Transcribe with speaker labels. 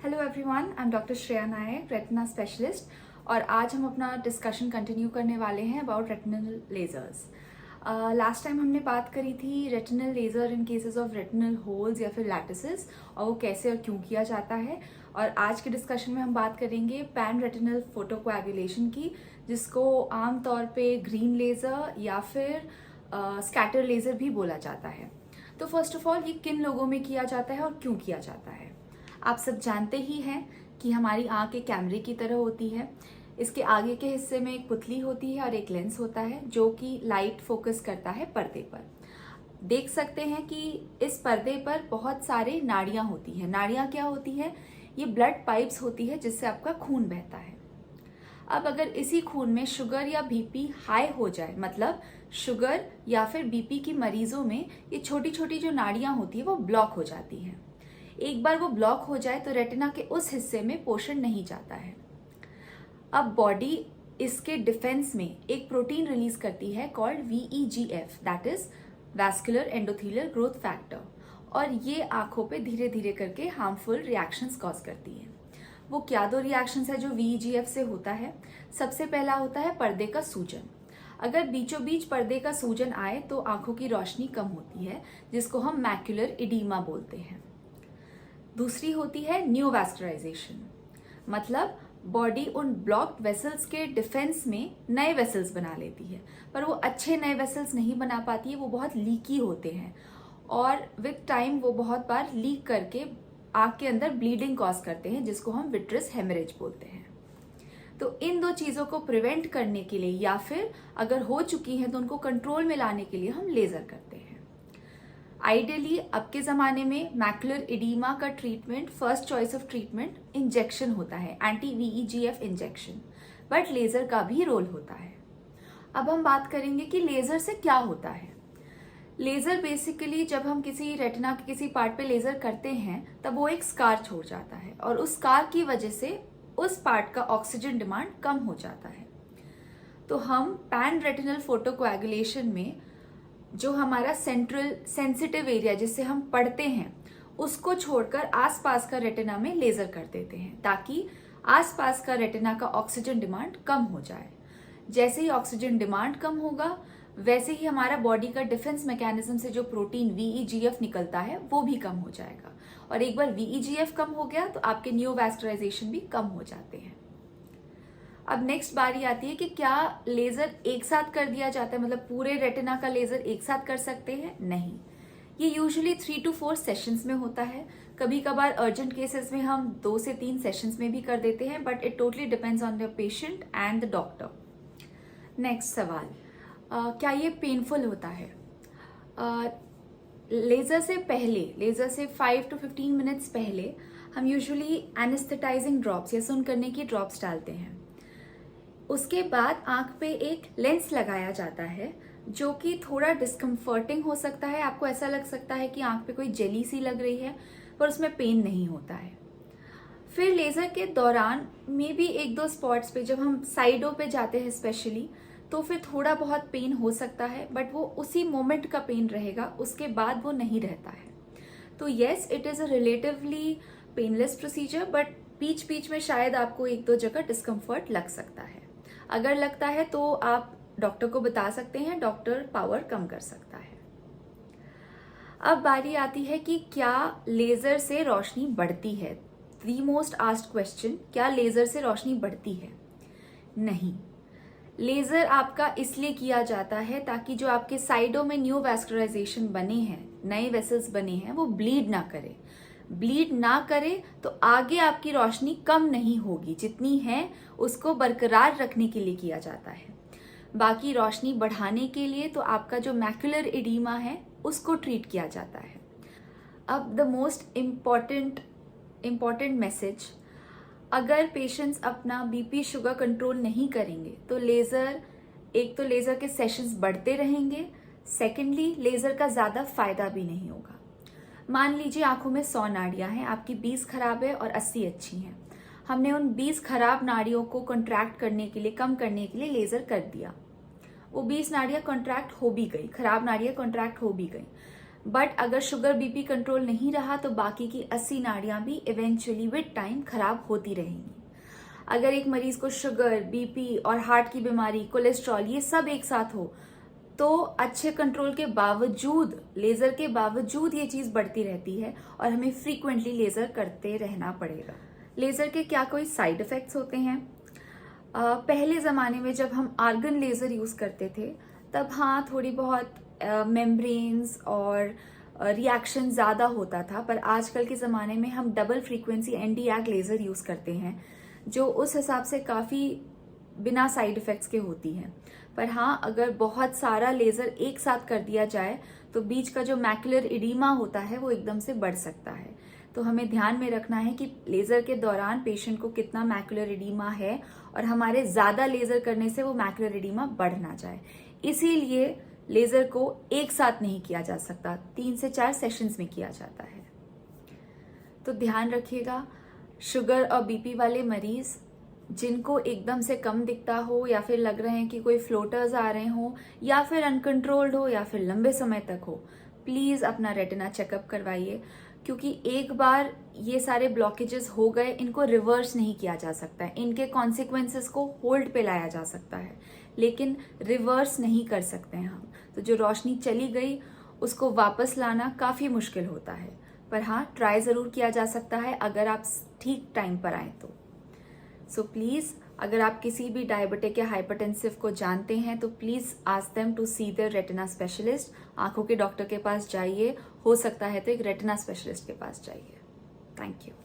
Speaker 1: Hello everyone, I am doctor Shreya Nayak, retina specialist. और आज हम अपना डिस्कशन कंटिन्यू करने वाले हैं about retinal lasers. Last time हमने बात करी थी retinal laser in cases of retinal holes या फिर लैटिसेस, और वो कैसे और क्यों किया जाता है। और आज के डिस्कशन में हम बात करेंगे पैन रेटिनल फोटोकोएगुलेशन की, जिसको आमतौर पे ग्रीन लेजर या फिर स्कैटर लेजर भी बोला जाता है। तो फर्स्ट ऑफ ऑल, ये किन लोगों में किया जाता है और क्यों किया जाता है। आप सब जानते ही हैं कि हमारी आंख एक कैमरे की तरह होती है। इसके आगे के हिस्से में एक पुतली होती है और एक लेंस होता है जो कि लाइट फोकस करता है पर्दे पर। देख सकते हैं कि इस पर्दे पर बहुत सारे नाड़ियां होती हैं। नाड़ियां क्या होती है? ये ब्लड पाइप्स होती है जिससे आपका खून बहता है। अब अगर इसी खून में शुगर या बीपी हाई हो जाए, मतलब शुगर या फिर बीपी की मरीजों में ये छोटी छोटी जो नाड़ियां होती है वो ब्लॉक हो जाती हैं। एक बार वो ब्लॉक हो जाए तो रेटिना के उस हिस्से में पोषण नहीं जाता है। अब बॉडी इसके डिफेंस में एक प्रोटीन रिलीज करती है called VEGF, that is vascular endothelial growth factor, और ये आंखों पे धीरे धीरे करके हार्मफुल रिएक्शंस कॉज करती है। वो क्या दो रिएक्शंस है जो VEGF से होता है? सबसे पहला होता है पर्दे का सूजन। अगर बीचों बीच पर्दे का सूजन आए तो आंखों की रोशनी कम होती है, जिसको हम मैक्युलर इडीमा बोलते हैं। दूसरी होती है न्यूवास्कुलराइजेशन, मतलब बॉडी उन ब्लॉक्ड वेसल्स के डिफेंस में नए वेसल्स बना लेती है, पर वो अच्छे नए वेसल्स नहीं बना पाती है। वो बहुत लीकी होते हैं और विद टाइम वो बहुत बार लीक करके आंख के अंदर ब्लीडिंग कॉज करते हैं, जिसको हम विट्रस हेमरेज बोलते हैं। तो इन दो चीजों को प्रिवेंट करने के लिए या फिर अगर हो चुकी हैं तो उनको कंट्रोल में लाने के लिए हम लेजर करते हैं। आइडियली अब के ज़माने में मैकुलर इडीमा का treatment first choice of treatment injection होता है, anti VEGF injection, but laser का भी रोल होता है। अब हम बात करेंगे कि लेज़र से क्या होता है। लेज़र बेसिकली जब हम किसी रेटिना के किसी पार्ट पे लेज़र करते हैं तब वो एक स्कार छोड़ जाता है, और उस स्कार की वजह से उस पार्ट का ऑक्सीजन डिमांड कम हो जाता है। तो हम पैन रेटिनल फोटोकोएगुलेशन में जो हमारा सेंट्रल सेंसिटिव एरिया जिससे हम पढ़ते हैं उसको छोड़कर आसपास का रेटिना में लेजर कर देते हैं, ताकि आसपास का रेटिना का ऑक्सीजन डिमांड कम हो जाए। जैसे ही ऑक्सीजन डिमांड कम होगा वैसे ही हमारा बॉडी का डिफेंस मैकेनिज्म से जो प्रोटीन VEGF निकलता है वो भी कम हो जाएगा, और एक बार VEGF कम हो गया तो आपके न्यूवास्कुलराइजेशन भी कम हो जाते हैं। अब नेक्स्ट बारी आती है कि क्या लेजर एक साथ कर दिया जाता है, मतलब पूरे रेटिना का लेजर एक साथ कर सकते हैं? नहीं, ये यूजुअली 3 to 4 सेशंस में होता है। कभी कभार अर्जेंट केसेस में हम 2 से 3 सेशंस में भी कर देते हैं, but it totally depends on the patient and the doctor. Next सवाल, क्या ये पेनफुल होता है? लेजर से पहले, लेजर से 5 to 15 मिनट्स पहले हम यूजुअली एनेस्थेटाइजिंग ड्रॉप्स या सुन करने की ड्रॉप्स डालते हैं। उसके बाद आंख पे एक लेंस लगाया जाता है जो कि थोड़ा डिस्कम्फर्टिंग हो सकता है। आपको ऐसा लग सकता है कि आंख पे कोई जेली सी लग रही है, पर उसमें पेन नहीं होता है। फिर लेज़र के दौरान में भी 1-2 स्पॉट्स पे जब हम साइडों पे जाते हैं स्पेशली, तो फिर थोड़ा बहुत पेन हो सकता है, बट वो उसी मोमेंट का पेन रहेगा, उसके बाद वो नहीं रहता है। तो yes, it is a relatively painless procedure, but बीच बीच में शायद आपको 1-2 जगह डिस्कम्फर्ट लग सकता है। अगर लगता है तो आप डॉक्टर को बता सकते हैं, डॉक्टर पावर कम कर सकता है। अब बारी आती है कि क्या लेजर से रोशनी बढ़ती है? द मोस्ट आस्क्ड क्वेश्चन, क्या लेजर से रोशनी बढ़ती है? नहीं, लेजर आपका इसलिए किया जाता है ताकि जो आपके साइडों में न्यू वैस्कुलराइजेशन बने हैं, नए वेसल्स बने हैं, वो ब्लीड ना करे। ब्लीड ना करे तो आगे आपकी रोशनी कम नहीं होगी, जितनी है उसको बरकरार रखने के लिए किया जाता है। बाकी रोशनी बढ़ाने के लिए तो आपका जो मैकुलर इडीमा है उसको ट्रीट किया जाता है। अब द मोस्ट इम्पॉर्टेंट मैसेज, अगर पेशेंट्स अपना बीपी शुगर कंट्रोल नहीं करेंगे तो लेज़र, एक तो लेज़र के सेशंस बढ़ते रहेंगे, सेकेंडली लेज़र का ज़्यादा फायदा भी नहीं होगा। मान लीजिए आंखों में 100 नाड़ियां हैं, आपकी 20 खराब है और 80 अच्छी हैं। हमने उन 20 खराब नाड़ियों को कॉन्ट्रैक्ट करने के लिए, कम करने के लिए लेजर कर दिया। वो 20 नाड़ियां कॉन्ट्रैक्ट हो भी गई, खराब नाड़ियां कॉन्ट्रैक्ट हो भी गई, बट अगर शुगर बीपी कंट्रोल नहीं रहा तो बाकी की 80 नाड़ियां भी इवेंचुअली विद टाइम खराब होती रहेंगी। अगर एक मरीज को शुगर, बीपी और हार्ट की बीमारी, कोलेस्ट्रॉल ये सब एक साथ हो तो अच्छे कंट्रोल के बावजूद, लेजर के बावजूद ये चीज बढ़ती रहती है और हमें फ्रीक्वेंटली लेजर करते रहना पड़ेगा। लेजर के क्या कोई साइड इफेक्ट्स होते हैं? पहले जमाने में जब हम आर्गन लेजर यूज करते थे तब हाँ थोड़ी बहुत मेम्ब्रेन्स और रिएक्शन ज्यादा होता था, पर आजकल के जमाने में हम double frequency ND YAG laser use करते हैं जो उस हिसाब से काफी बिना साइड इफेक्ट्स के होती है। पर हाँ, अगर बहुत सारा लेजर एक साथ कर दिया जाए तो बीच का जो मैकुलर इडीमा होता है वो एकदम से बढ़ सकता है। तो हमें ध्यान में रखना है कि लेजर के दौरान पेशेंट को कितना मैकुलर इडीमा है और हमारे ज्यादा लेजर करने से वो मैकुलर इडीमा बढ़ ना जाए। इसीलिए लेजर को एक साथ नहीं किया जा सकता, 3 से 4 सेशंस में किया जाता है। तो ध्यान रखिएगा, शुगर और बीपी वाले मरीज जिनको एकदम से कम दिखता हो या फिर लग रहे हैं कि कोई फ्लोटर्स आ रहे हो या फिर अनकंट्रोल्ड हो या फिर लंबे समय तक हो, प्लीज अपना रेटिना चेकअप करवाइए, क्योंकि एक बार ये सारे ब्लॉकेजेस हो गए, इनको रिवर्स नहीं किया जा सकता है। इनके कॉन्सिक्वेंसेस को होल्ड पे लाया जा सकता है लेकिन रिवर्स नहीं कर सकते हैं हम। तो जो रोशनी चली गई उसको वापस लाना काफी मुश्किल होता है, पर हाँ ट्राई जरूर किया जा सकता है अगर आप ठीक टाइम पर आए तो। सो प्लीज, अगर आप किसी भी डायबिटिक या हाइपरटेंसिव को जानते हैं तो please ask them to see their retina specialist. आंखों के डॉक्टर के पास जाइए, हो सकता है तो एक रेटिना स्पेशलिस्ट के पास जाइए। Thank you.